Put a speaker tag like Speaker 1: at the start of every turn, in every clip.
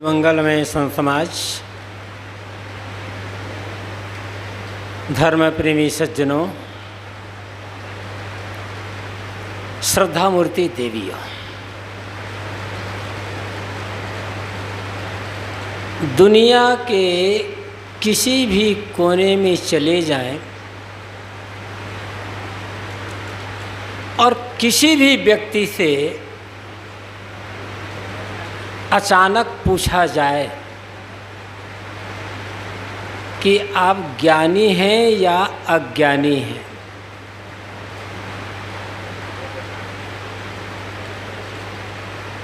Speaker 1: मंगलमय संत समाज, धर्म प्रेमी सज्जनों, श्रद्धा मूर्ति देवियों, दुनिया के किसी भी कोने में चले जाएं और किसी भी व्यक्ति से अचानक पूछा जाए कि आप ज्ञानी हैं या अज्ञानी हैं,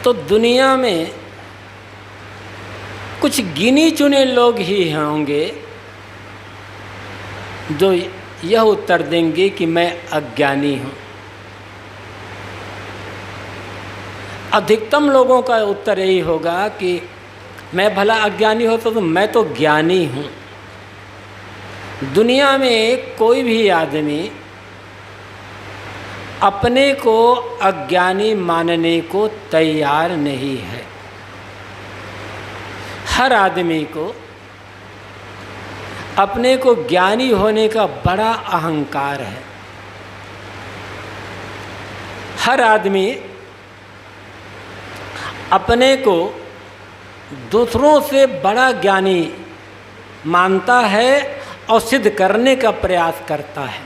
Speaker 1: तो दुनिया में कुछ गिने चुने लोग ही होंगे जो यह उत्तर देंगे कि मैं अज्ञानी हूँ। अधिकतम लोगों का उत्तर यही होगा कि मैं भला अज्ञानी होता तो मैं तो ज्ञानी हूँ। दुनिया में कोई भी आदमी अपने को अज्ञानी मानने को तैयार नहीं है। हर आदमी को अपने को ज्ञानी होने का बड़ा अहंकार है। हर आदमी अपने को दूसरों से बड़ा ज्ञानी मानता है और सिद्ध करने का प्रयास करता है।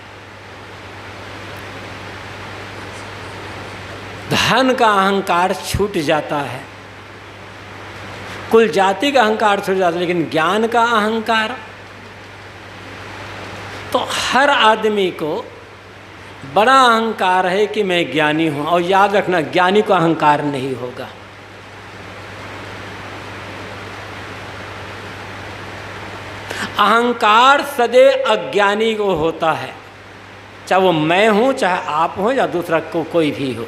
Speaker 1: धन का अहंकार छूट जाता है, कुल जाति का अहंकार छूट जाता है, लेकिन ज्ञान का अहंकार, तो हर आदमी को बड़ा अहंकार है कि मैं ज्ञानी हूँ। और याद रखना, ज्ञानी को अहंकार नहीं होगा। अहंकार सदैव अज्ञानी को होता है, चाहे वो मैं हूँ, चाहे आप हो, या दूसरा कोई भी हो।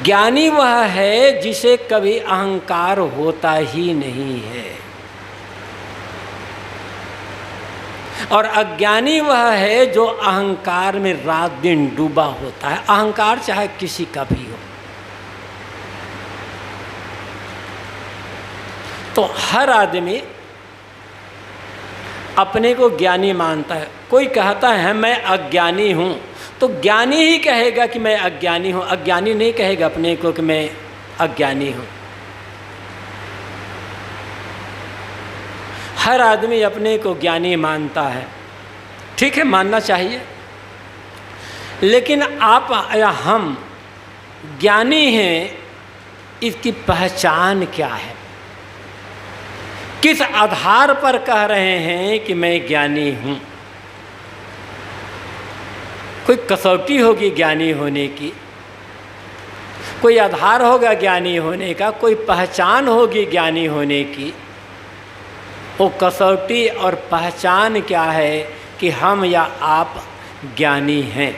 Speaker 1: ज्ञानी वह है जिसे कभी अहंकार होता ही नहीं है, और अज्ञानी वह है जो अहंकार में रात दिन डूबा होता है। अहंकार चाहे किसी का भी हो। तो हर आदमी अपने को ज्ञानी मानता है। कोई कहता है मैं अज्ञानी हूँ, तो ज्ञानी ही कहेगा कि मैं अज्ञानी हूँ, अज्ञानी नहीं कहेगा अपने को कि मैं अज्ञानी हूँ। हर आदमी अपने को ज्ञानी मानता है, ठीक है, मानना चाहिए, लेकिन आप या हम ज्ञानी हैं, इसकी पहचान क्या है? किस आधार पर कह रहे हैं कि मैं ज्ञानी हूँ? कोई कसौटी होगी ज्ञानी होने की, कोई आधार होगा ज्ञानी होने का, कोई पहचान होगी ज्ञानी होने की। वो कसौटी और पहचान क्या है कि हम या आप ज्ञानी हैं?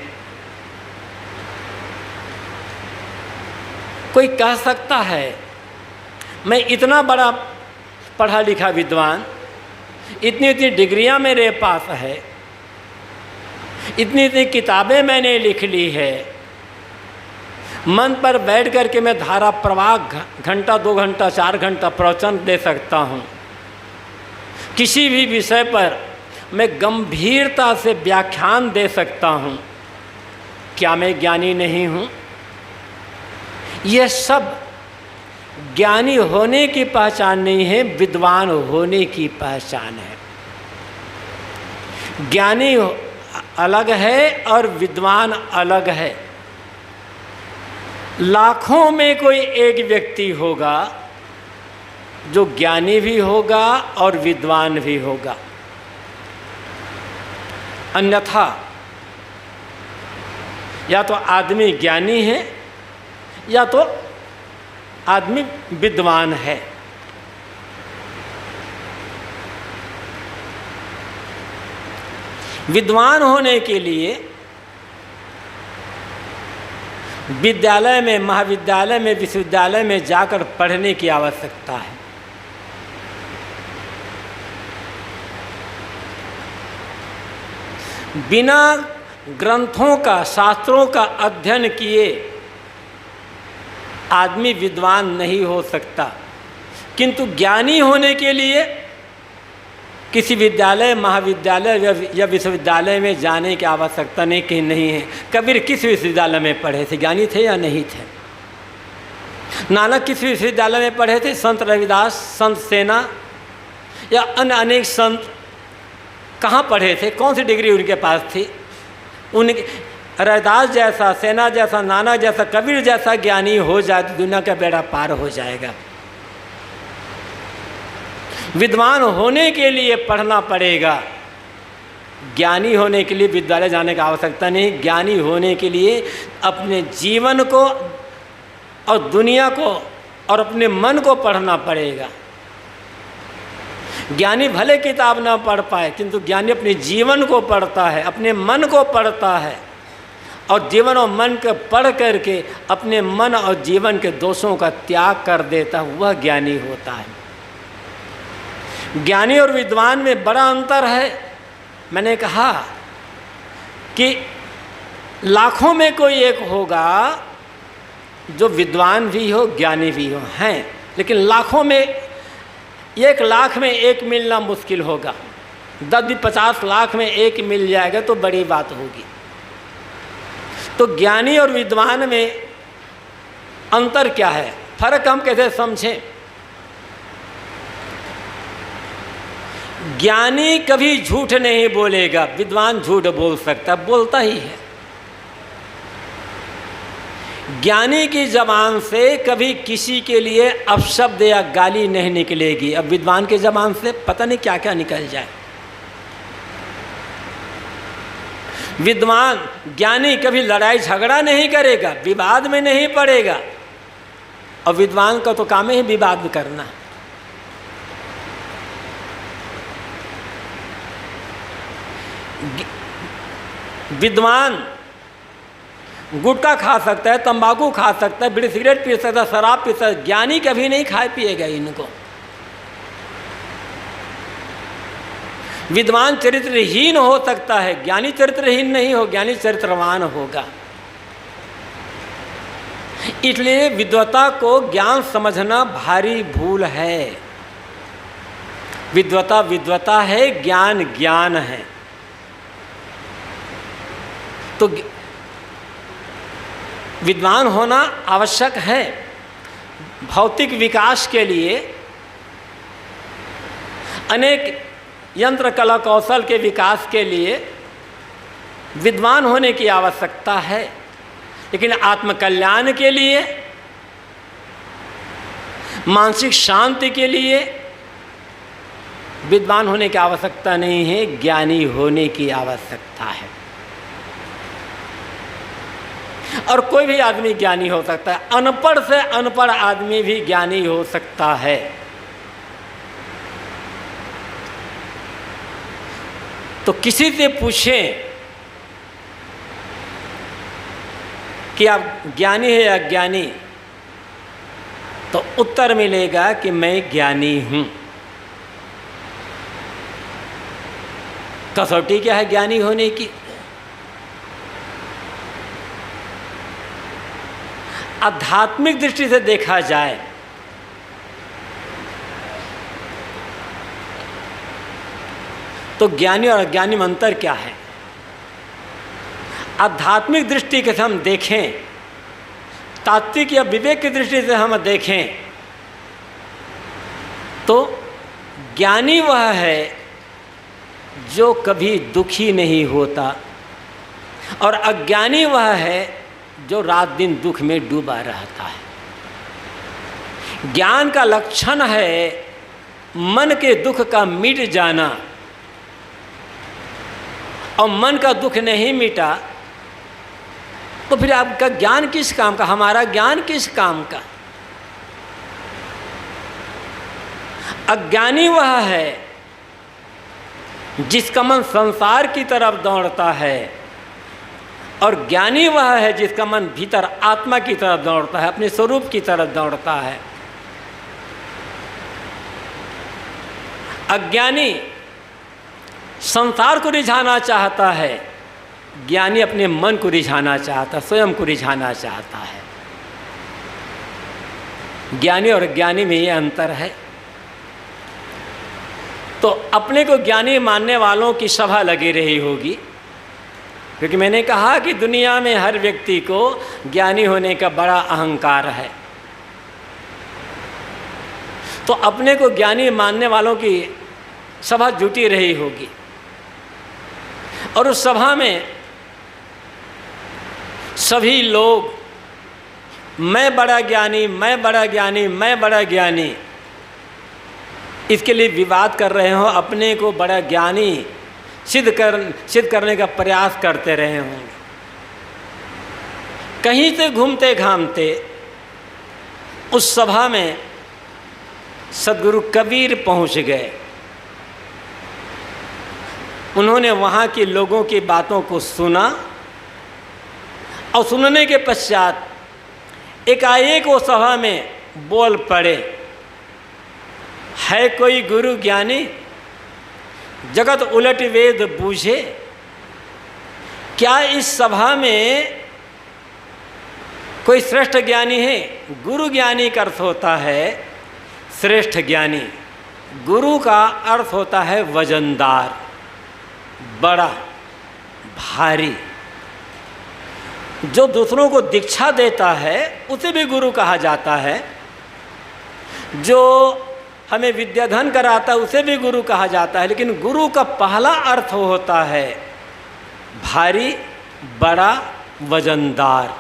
Speaker 1: कोई कह सकता है मैं इतना बड़ा पढ़ा लिखा विद्वान, इतनी इतनी डिग्रियां मेरे पास है, इतनी इतनी किताबें मैंने लिख ली है, मन पर बैठ कर के मैं धारा प्रवाह घंटा 2 घंटा 4 घंटा प्रवचन दे सकता हूँ। किसी भी विषय पर मैं गंभीरता से व्याख्यान दे सकता हूँ। क्या मैं ज्ञानी नहीं हूँ? यह सब ज्ञानी होने की पहचान नहीं है, विद्वान होने की पहचान है। ज्ञानी अलग है और विद्वान अलग है। लाखों में कोई एक व्यक्ति होगा जो ज्ञानी भी होगा और विद्वान भी होगा, अन्यथा या तो आदमी ज्ञानी है या तो आदमी विद्वान है। विद्वान होने के लिए विद्यालय में, महाविद्यालय में, विश्वविद्यालय में जाकर पढ़ने की आवश्यकता है। बिना ग्रंथों का, शास्त्रों का अध्ययन किए आदमी विद्वान नहीं हो सकता, किंतु ज्ञानी होने के लिए किसी विद्यालय, महाविद्यालय या विश्वविद्यालय में जाने की आवश्यकता नहीं है। कबीर किस विश्वविद्यालय में पढ़े थे? ज्ञानी थे या नहीं थे? नानक किस विश्वविद्यालय में पढ़े थे? संत रविदास, संत सेना या अन्य अनेक संत कहाँ पढ़े थे? कौन सी डिग्री उनके पास थी? उनके रविदास जैसा, सेना जैसा, नानक जैसा, कबीर जैसा ज्ञानी हो जाए तो दुनिया का बेड़ा पार हो जाएगा। विद्वान होने के लिए पढ़ना पड़ेगा, ज्ञानी होने के लिए विद्यालय जाने की आवश्यकता नहीं। ज्ञानी होने के लिए अपने जीवन को और दुनिया को और अपने मन को पढ़ना पड़ेगा। ज्ञानी भले किताब ना पढ़ पाए, किंतु ज्ञानी अपने जीवन को पढ़ता है, अपने मन को पढ़ता है, और जीवन और मन को पढ़ करके अपने मन और जीवन के दोषों का त्याग कर देता, वह ज्ञानी होता है। ज्ञानी और विद्वान में बड़ा अंतर है। मैंने कहा कि लाखों में कोई एक होगा जो विद्वान भी हो, ज्ञानी भी हो, हैं, लेकिन लाखों में 1 लाख में एक मिलना मुश्किल होगा। 10-50 लाख में एक मिल जाएगा तो बड़ी बात होगी। तो ज्ञानी और विद्वान में अंतर क्या है, फर्क हम कैसे समझें? ज्ञानी कभी झूठ नहीं बोलेगा, विद्वान झूठ बोल सकता, बोलता ही है। ज्ञानी की जबान से कभी किसी के लिए अपशब्द या गाली नहीं निकलेगी, अब विद्वान की जबान से पता नहीं क्या क्या निकल जाए। विद्वान ज्ञानी कभी लड़ाई झगड़ा नहीं करेगा, विवाद में नहीं पड़ेगा, और विद्वान का तो काम ही विवाद करना। विद्वान गुटखा खा सकता है, तंबाकू खा सकता है, बीड़ी सिगरेट पी सकता है, शराब पी सकता है, ज्ञानी कभी नहीं खाए पिएगा इनको। विद्वान चरित्रहीन हो सकता है, ज्ञानी चरित्रहीन नहीं हो, ज्ञानी चरित्रवान होगा। इसलिए विद्वता को ज्ञान समझना भारी भूल है। विद्वता विद्वता है, ज्ञान ज्ञान है। तो विद्वान होना आवश्यक है। भौतिक विकास के लिए, अनेक यंत्र कला कौशल के विकास के लिए विद्वान होने की आवश्यकता है, लेकिन आत्मकल्याण के लिए, मानसिक शांति के लिए विद्वान होने की आवश्यकता नहीं है, ज्ञानी होने की आवश्यकता है। और कोई भी आदमी ज्ञानी हो सकता है, अनपढ़ से अनपढ़ आदमी भी ज्ञानी हो सकता है। तो किसी से पूछें कि आप ज्ञानी है या अज्ञानी, तो उत्तर मिलेगा कि मैं ज्ञानी हूं। कसौटी क्या है ज्ञानी होने की? आध्यात्मिक दृष्टि से देखा जाए तो ज्ञानी और अज्ञानी में अंतर क्या है? आध्यात्मिक दृष्टि से हम देखें, तात्विक या विवेक की दृष्टि से हम देखें, तो ज्ञानी वह है जो कभी दुखी नहीं होता, और अज्ञानी वह है जो रात दिन दुख में डूबा रहता है। ज्ञान का लक्षण है मन के दुख का मिट जाना, और मन का दुख नहीं मिटा तो फिर आपका ज्ञान किस काम का, हमारा ज्ञान किस काम का? अज्ञानी वह है जिसका मन संसार की तरफ दौड़ता है, और ज्ञानी वह है जिसका मन भीतर आत्मा की तरफ दौड़ता है, अपने स्वरूप की तरफ दौड़ता है। अज्ञानी संसार को रिझाना चाहता है, ज्ञानी अपने मन को रिझाना चाहता है, स्वयं को रिझाना चाहता है। ज्ञानी और अज्ञानी में ये अंतर है। तो अपने को ज्ञानी मानने वालों की सभा लगी रही होगी, क्योंकि मैंने कहा कि दुनिया में हर व्यक्ति को ज्ञानी होने का बड़ा अहंकार है। तो अपने को ज्ञानी मानने वालों की सभा जुटी रही होगी, और उस सभा में सभी लोग मैं बड़ा ज्ञानी, मैं बड़ा ज्ञानी, मैं बड़ा ज्ञानी, इसके लिए विवाद कर रहे हो, अपने को बड़ा ज्ञानी सिद्ध करने का प्रयास करते रहे होंगे। कहीं से घूमते घामते उस सभा में सद्गुरु कबीर पहुंच गए। उन्होंने वहाँ के लोगों की बातों को सुना, और सुनने के पश्चात एकाएक वो सभा में बोल पड़े, है कोई गुरु ज्ञानी जगत उलट वेद बूझे। क्या इस सभा में कोई श्रेष्ठ ज्ञानी है? गुरु ज्ञानी का अर्थ होता है श्रेष्ठ ज्ञानी। गुरु का अर्थ होता है वजनदार, बड़ा, भारी। जो दूसरों को दीक्षा देता है उसे भी गुरु कहा जाता है। जो हमें विद्याधन कराता है उसे भी गुरु कहा जाता है। लेकिन गुरु का पहला अर्थ होता है भारी, बड़ा, वजनदार।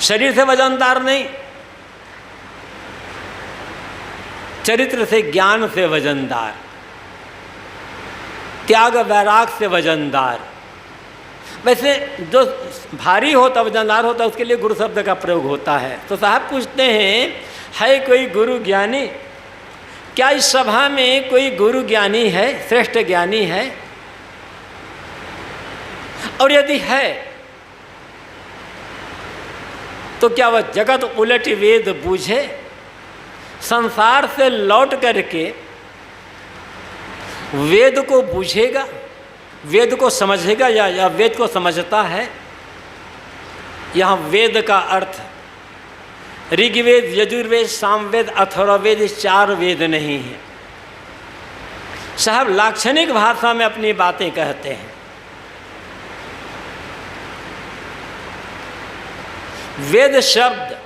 Speaker 1: शरीर से वजनदार नहीं, चरित्र से, ज्ञान से वजनदार, त्याग वैराग से वजनदार। वैसे जो भारी होता, वजनदार होता, उसके लिए गुरु शब्द का प्रयोग होता है। तो साहब पूछते हैं, है कोई गुरु ज्ञानी? क्या इस सभा में कोई गुरु ज्ञानी है, श्रेष्ठ ज्ञानी है? और यदि है तो क्या वह जगत उलट वेद बूझे? संसार से लौट करके वेद को बूझेगा, वेद को समझेगा, या वेद को समझता है? यहाँ वेद का अर्थ ऋग्वेद, यजुर्वेद, सामवेद, अथर्ववेद, इस 4 वेद नहीं है। साहब लाक्षणिक भाषा में अपनी बातें कहते हैं। वेद शब्द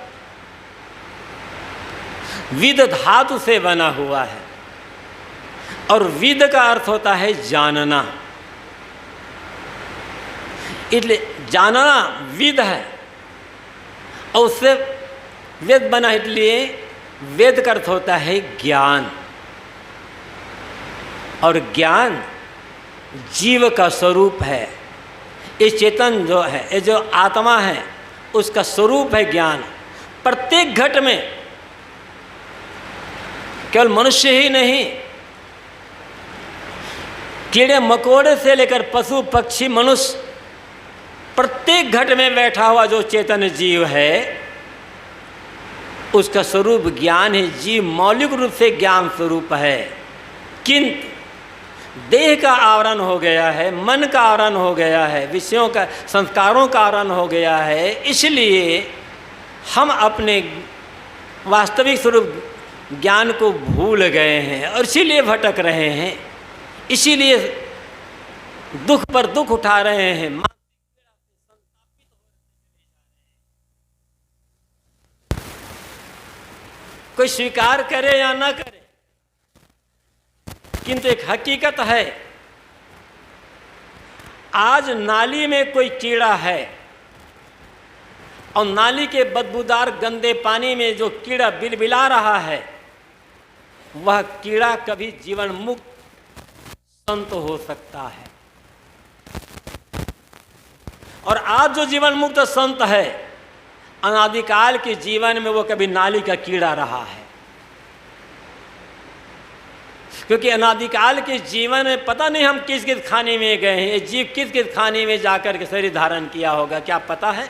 Speaker 1: विद धातु से बना हुआ है, और विद का अर्थ होता है जानना। इसलिए जानना विद है, और उससे वेद बना, इसलिए वेद का अर्थ होता है ज्ञान। और ज्ञान जीव का स्वरूप है। ये चेतन जो है, ये जो आत्मा है, उसका स्वरूप है ज्ञान। प्रत्येक घट में, केवल मनुष्य ही नहीं, कीड़े मकोड़े से लेकर पशु पक्षी मनुष्य, प्रत्येक घट में बैठा हुआ जो चेतन जीव है, उसका स्वरूप ज्ञान है। जीव मौलिक रूप से ज्ञान स्वरूप है, किंतु देह का आवरण हो गया है, मन का आवरण हो गया है, विषयों का, संस्कारों का आवरण हो गया है। इसलिए हम अपने वास्तविक स्वरूप ज्ञान को भूल गए हैं, और इसीलिए भटक रहे हैं, इसीलिए दुख पर दुख उठा रहे हैं। कोई स्वीकार करे या ना करे, किंतु एक हकीकत है, आज नाली में कोई कीड़ा है, और नाली के बदबूदार गंदे पानी में जो कीड़ा बिलबिला रहा है, वह कीड़ा कभी जीवन मुक्त संत हो सकता है। और आज जो जीवन मुक्त संत है, अनादिकाल के जीवन में वो कभी नाली का कीड़ा रहा है। क्योंकि अनादिकाल के जीवन में पता नहीं हम किस किस खाने में गए हैं, ये जीव किस किस खाने में जाकर के शरीर धारण किया होगा, क्या पता है।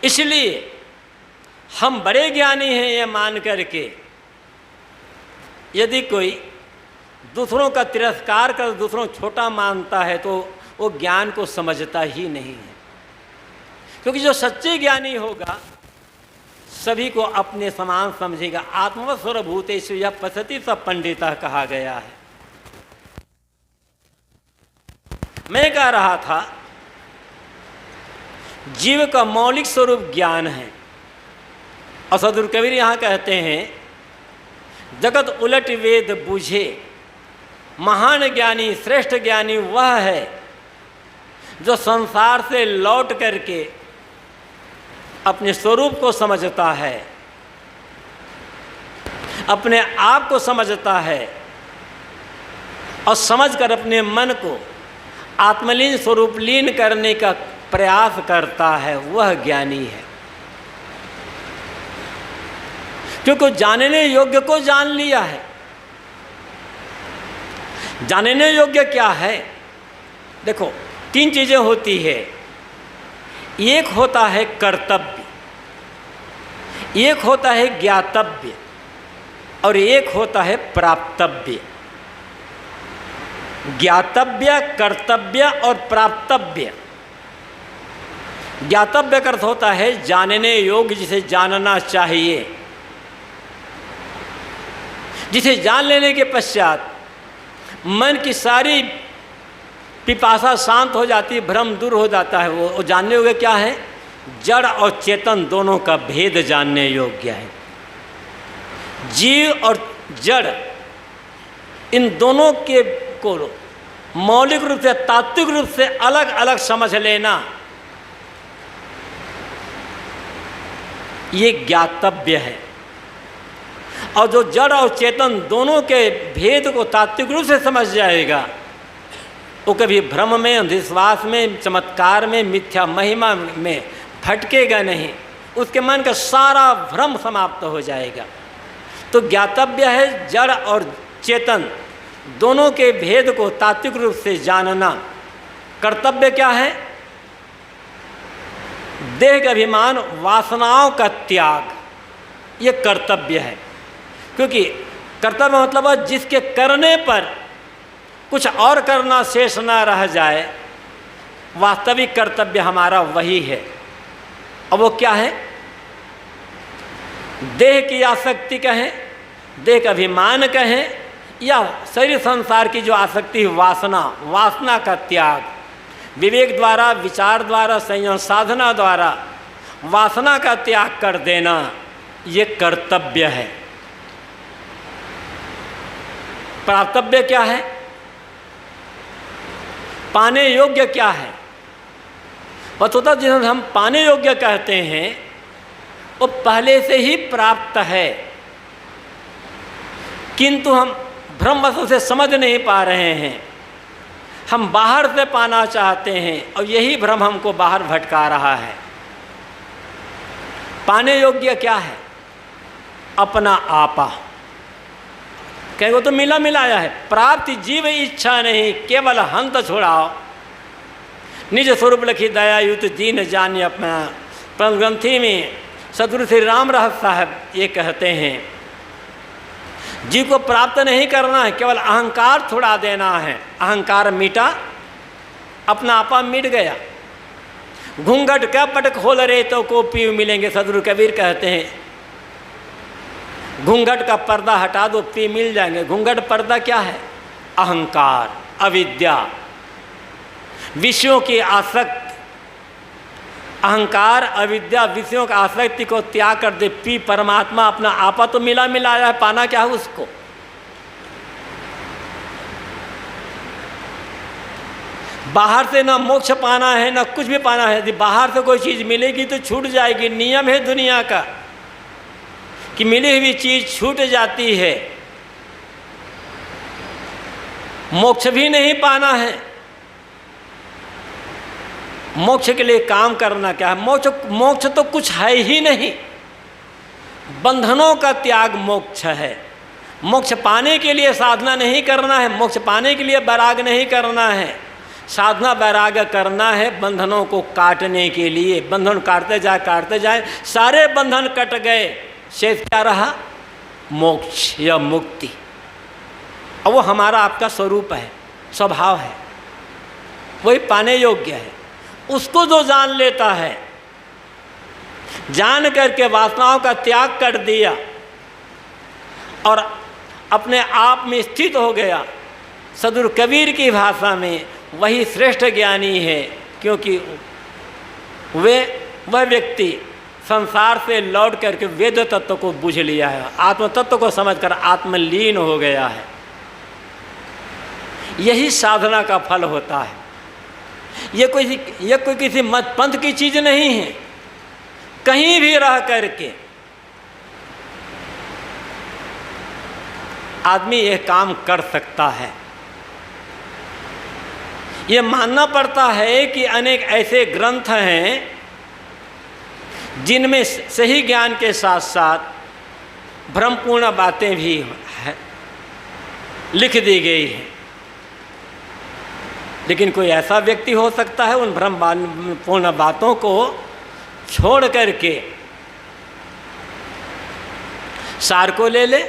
Speaker 1: इसलिए हम बड़े ज्ञानी हैं ये मान करके यदि कोई दूसरों का तिरस्कार कर दूसरों को छोटा मानता है, तो वो ज्ञान को समझता ही नहीं है। क्योंकि जो सच्चे ज्ञानी होगा सभी को अपने समान समझेगा। आत्मवत् सर्वभूतेषु यः पश्यति स पंडितः कहा गया है। मैं कह रहा था जीव का मौलिक स्वरूप ज्ञान है, और सदगुरु कबीर यहाँ कहते हैं जगत उलट वेद बूझे, महान ज्ञानी श्रेष्ठ ज्ञानी वह है जो संसार से लौट करके अपने स्वरूप को समझता है, अपने आप को समझता है और समझकर अपने मन को आत्मलीन स्वरूप लीन करने का प्रयास करता है, वह ज्ञानी है। क्योंकि जानने योग्य को जान लिया है। जानने योग्य क्या है? देखो, तीन चीजें होती है। एक होता है कर्तव्य, एक होता है ज्ञातव्य, और एक होता है प्राप्तव्य। ज्ञातव्य, कर्तव्य और प्राप्तव्य। ज्ञातव्य का अर्थ होता है जानने योग्य, जिसे जानना चाहिए, जिसे जान लेने के पश्चात मन की सारी पिपासा शांत हो जाती है, भ्रम दूर हो जाता है। वो जानने योग्य क्या है? जड़ और चेतन दोनों का भेद जानने योग्य है। जीव और जड़ इन दोनों के को मौलिक रूप से, तात्विक रूप से अलग अलग समझ लेना, ये ज्ञातव्य है। और जो जड़ और चेतन दोनों के भेद को तात्विक रूप से समझ जाएगा, वो कभी भ्रम में, अंधविश्वास में, चमत्कार में, मिथ्या महिमा में भटकेगा नहीं। उसके मन का सारा भ्रम समाप्त हो जाएगा। तो ज्ञातव्य है जड़ और चेतन दोनों के भेद को तात्विक रूप से जानना। कर्तव्य क्या है? देह का अभिमान, वासनाओं का त्याग, ये कर्तव्य है। क्योंकि कर्तव्य मतलब है जिसके करने पर कुछ और करना शेष ना रह जाए। वास्तविक कर्तव्य हमारा वही है। अब वो क्या है? देह की आसक्ति कहें, देह का अभिमान कहें, या शरीर संसार की जो आसक्ति है, वासना का त्याग, विवेक द्वारा, विचार द्वारा, संयम साधना द्वारा वासना का त्याग कर देना, ये कर्तव्य है। प्राप्तव्य क्या है? पाने योग्य क्या है? वस्तुतः जिसे हम पाने योग्य कहते हैं वो पहले से ही प्राप्त है, किंतु हम भ्रमवश से समझ नहीं पा रहे हैं। हम बाहर से पाना चाहते हैं और यही भ्रम हमको बाहर भटका रहा है। पाने योग्य क्या है? अपना आपा। कहीं तो मिला मिलाया है। प्राप्ति जीव इच्छा नहीं, केवल हंत छुड़ाओ। निज स्वरूप लखी दया युत दीन जान्य अपना। परम ग्रंथि में सदगुरु श्री राम रहस्य साहब ये कहते हैं, जीव को प्राप्त नहीं करना है, केवल अहंकार छुड़ा देना है। अहंकार मिटा, अपना आपा मिट गया। घूंघट का पट खोल रहे तो को पीव मिलेंगे। सदगुरु कबीर कहते हैं घूंघट का पर्दा हटा दो, पी मिल जाएंगे। घूंघट पर्दा क्या है? अहंकार, अविद्या, विषयों की आसक्ति। अहंकार, अविद्या, विषयों का आसक्ति को त्याग कर दे, पी परमात्मा अपना आपा तो मिला मिलाया है। पाना क्या है उसको? बाहर से ना मोक्ष पाना है ना कुछ भी पाना है। यदि बाहर से कोई चीज़ मिलेगी तो छूट जाएगी। नियम है दुनिया का कि मिली हुई चीज़ छूट जाती है। मोक्ष भी नहीं पाना है। मोक्ष के लिए काम करना क्या है? मोक्ष तो कुछ है ही नहीं। बंधनों का त्याग मोक्ष है। मोक्ष पाने के लिए साधना नहीं करना है। मोक्ष पाने के लिए वैराग नहीं करना है। साधना वैराग करना है बंधनों को काटने के लिए। बंधन काटते जाए, सारे बंधन कट गए। शेष क्या रहा? मोक्ष या मुक्ति। और वो हमारा आपका स्वरूप है, स्वभाव है, वही पाने योग्य है। उसको जो जान लेता है, जान करके वासनाओं का त्याग कर दिया और अपने आप में स्थित हो गया, सदगुरु कबीर की भाषा में वही श्रेष्ठ ज्ञानी है, क्योंकि वह व्यक्ति संसार से लौट करके वेद तत्व को बुझ लिया है, आत्म तत्व को समझकर आत्मलीन हो गया है। यही साधना का फल होता है। ये कोई किसी मत पंथ की चीज़ नहीं है। कहीं भी रह करके आदमी यह काम कर सकता है। ये मानना पड़ता है कि अनेक ऐसे ग्रंथ हैं जिनमें सही ज्ञान के साथ साथ भ्रमपूर्ण बातें भी है, लिख दी गई हैं। लेकिन कोई ऐसा व्यक्ति हो सकता है उन भ्रमपूर्ण बातों को छोड़ करके सार को ले ले।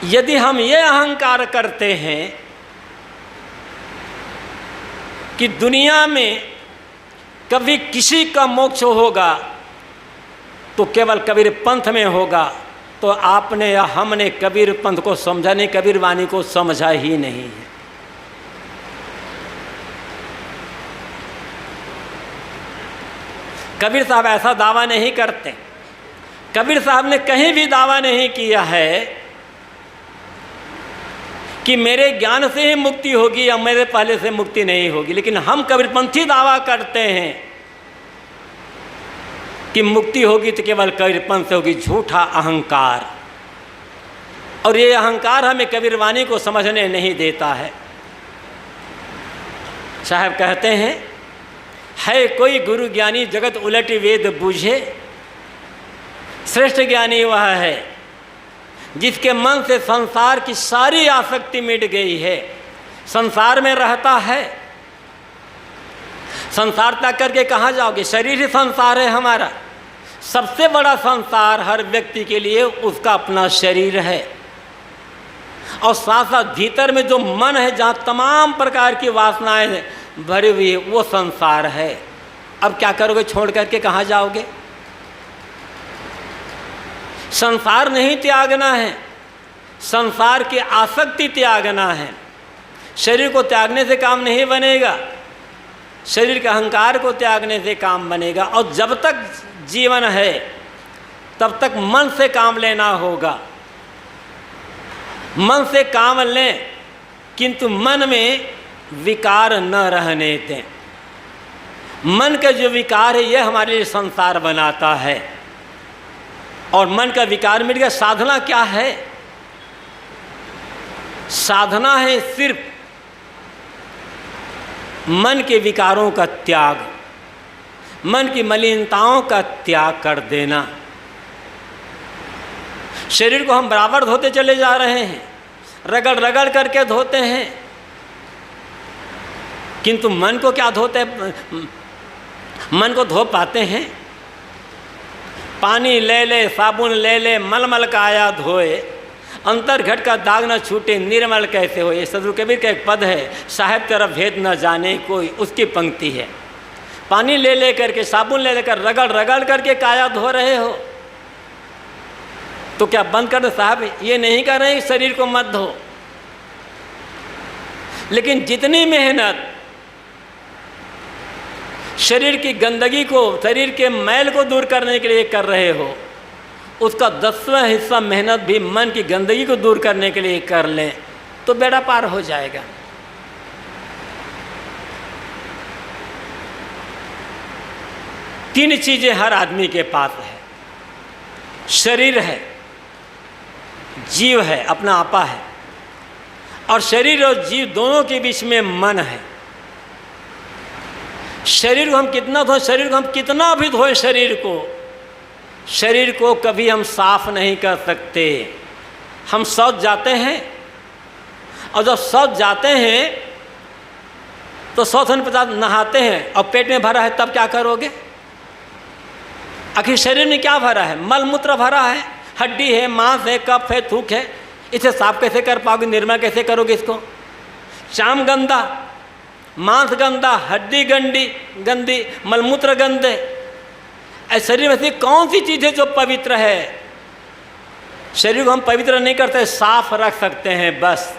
Speaker 1: यदि हम ये अहंकार करते हैं कि दुनिया में कभी किसी का मोक्ष होगा तो केवल कबीर पंथ में होगा, तो आपने या हमने कबीर पंथ को समझा नहीं, कबीर वाणी को समझा ही नहीं है। कबीर साहब ऐसा दावा नहीं करते। कबीर साहब ने कहीं भी दावा नहीं किया है कि मेरे ज्ञान से ही मुक्ति होगी या मेरे पहले से मुक्ति नहीं होगी। लेकिन हम कबीरपंथी दावा करते हैं कि मुक्ति होगी तो केवल कबीरपंथ से होगी। झूठा अहंकार, और ये अहंकार हमें कबीरवाणी को समझने नहीं देता है। साहब कहते हैं, है कोई गुरु ज्ञानी जगत उलट वेद बूझे, श्रेष्ठ ज्ञानी वह है जिसके मन से संसार की सारी आसक्ति मिट गई है। संसार में रहता है, संसार तक करके कहाँ जाओगे? शरीर ही संसार है हमारा। सबसे बड़ा संसार हर व्यक्ति के लिए उसका अपना शरीर है, और साथ साथ भीतर में जो मन है, जहाँ तमाम प्रकार की वासनाएं भरी हुई है, वो संसार है। अब क्या करोगे? छोड़ करके कहाँ जाओगे? संसार नहीं त्यागना है, संसार की आसक्ति त्यागना है। शरीर को त्यागने से काम नहीं बनेगा, शरीर के अहंकार को त्यागने से काम बनेगा। और जब तक जीवन है तब तक मन से काम लेना होगा। मन से काम लें, किंतु मन में विकार न रहने दें। मन का जो विकार है यह हमारे लिए संसार बनाता है, और मन का विकार मिट गया। साधना क्या है? साधना है सिर्फ मन के विकारों का त्याग, मन की मलिनताओं का त्याग कर देना। शरीर को हम बराबर धोते चले जा रहे हैं, रगड़ रगड़ करके धोते हैं, किंतु मन को क्या धोते? मन को धो पाते हैं? पानी ले ले, साबुन ले ले, मलमल काया धोए, अंतर घट का दाग न छूटे, निर्मल कैसे हो। ये सदगुरु कबीर का एक पद है, साहेब तेरा भेद न जाने कोई, उसकी पंक्ति है। पानी ले ले करके, साबुन ले लेकर रगड़ रगड़ करके काया धो रहे हो, तो क्या बंद कर दो? साहब ये नहीं कर रहे कि शरीर को मत धो, लेकिन जितनी मेहनत शरीर की गंदगी को, शरीर के मैल को दूर करने के लिए कर रहे हो, उसका 10वां हिस्सा मेहनत भी मन की गंदगी को दूर करने के लिए कर लें तो बेड़ा पार हो जाएगा। तीन चीजें हर आदमी के पास है, शरीर है, जीव है, अपना आपा है, और शरीर और जीव दोनों के बीच में मन है। शरीर को हम कितना धोएं, शरीर को हम कितना भी धोएं, शरीर को कभी हम साफ नहीं कर सकते। हम शौच जाते हैं, और जब शौच जाते हैं तो शौचन पदार्थ नहाते हैं और पेट में भरा है, तब क्या करोगे? आखिर शरीर में क्या भरा है? मल मूत्र भरा है, हड्डी है, मांस है, कफ है, थूक है। इसे साफ कैसे कर पाओगे? निर्मल कैसे करोगे इसको? चाम गंदा, मांस गंदा, हड्डी गंदी, मलमूत्र गंदे, शरीर में से कौन सी चीज़ है जो पवित्र है? शरीर को हम पवित्र नहीं करते, साफ रख सकते हैं बस।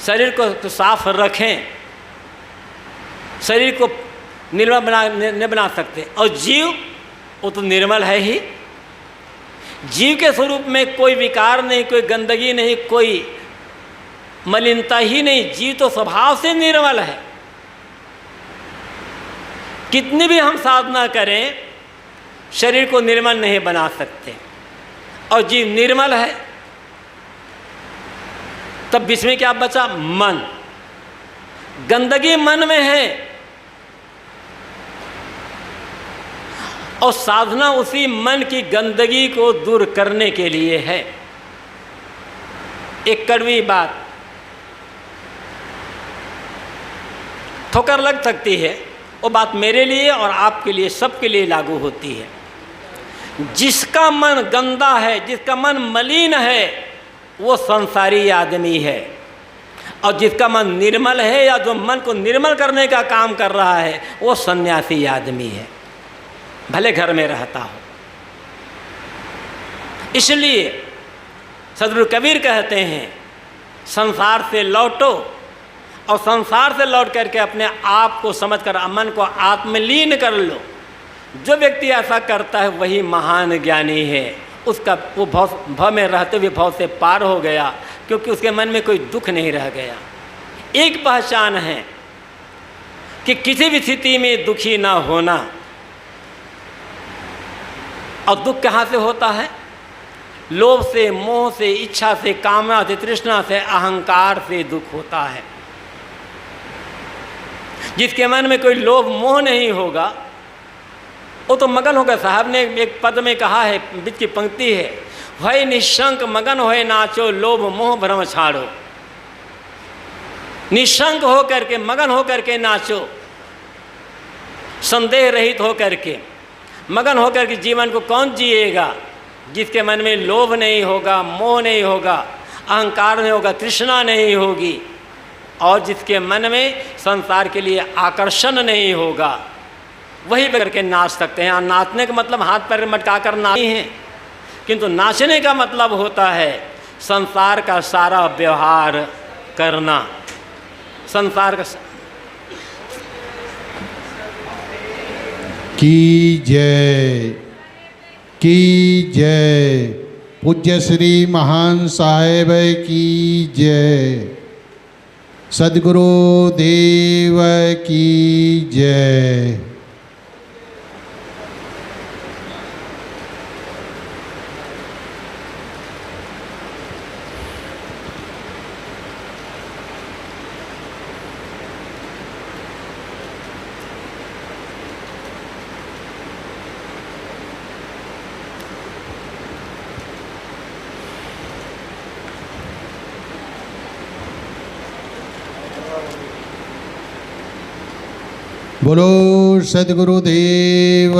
Speaker 1: शरीर को तो साफ रखें, शरीर को निर्मल नहीं बना सकते। और जीव, वो तो निर्मल है ही। जीव के स्वरूप में कोई विकार नहीं, कोई गंदगी नहीं, कोई मलिनता ही नहीं। जीव तो स्वभाव से निर्मल है। कितनी भी हम साधना करें, शरीर को निर्मल नहीं बना सकते। और जीव निर्मल है, तब बीच में क्या बचा? मन। गंदगी मन में है, और साधना उसी मन की गंदगी को दूर करने के लिए है। एक कड़वी बात, ठोकर लग सकती है, वो बात मेरे लिए और आपके लिए, सबके लिए लागू होती है। जिसका मन गंदा है, जिसका मन मलिन है, वो संसारी आदमी है। और जिसका मन निर्मल है, या जो मन को निर्मल करने का काम कर रहा है, वो सन्यासी आदमी है, भले घर में रहता हो। इसलिए सदगुरु कबीर कहते हैं, संसार से लौटो, और संसार से लौट करके अपने आप को समझकर मन को आत्मलीन कर लो। जो व्यक्ति ऐसा करता है वही महान ज्ञानी है। उसका वो भव में रहते हुए भव से पार हो गया, क्योंकि उसके मन में कोई दुख नहीं रह गया। एक पहचान है कि किसी भी स्थिति में दुखी ना होना। और दुख कहाँ से होता है? लोभ से, मोह से, इच्छा से, कामना से, तृष्णा से, अहंकार से दुख होता है। जिसके मन में कोई लोभ मोह नहीं होगा, वो तो मगन होगा। साहब ने एक पद में कहा है, बीच की पंक्ति है, भय निशंक मगन होए नाचो, लोभ मोह भ्रम छाड़ो। निशंक हो करके, मगन हो करके नाचो, संदेह रहित हो करके। मगन हो करके जीवन को कौन जिएगा? जिसके मन में लोभ नहीं होगा, मोह नहीं होगा, अहंकार नहीं होगा, तृष्णा नहीं होगी, और जिसके मन में संसार के लिए आकर्षण नहीं होगा, वही करके नाच सकते हैं। और नाचने का मतलब हाथ पैर मटका कर नहीं है, किंतु नाचने का मतलब होता है संसार का सारा व्यवहार करना। संसार का
Speaker 2: की जय। पूज्य श्री महान साहेब की जय। सद्गुरु देव की जय। बोलो सद्गुरुदेव।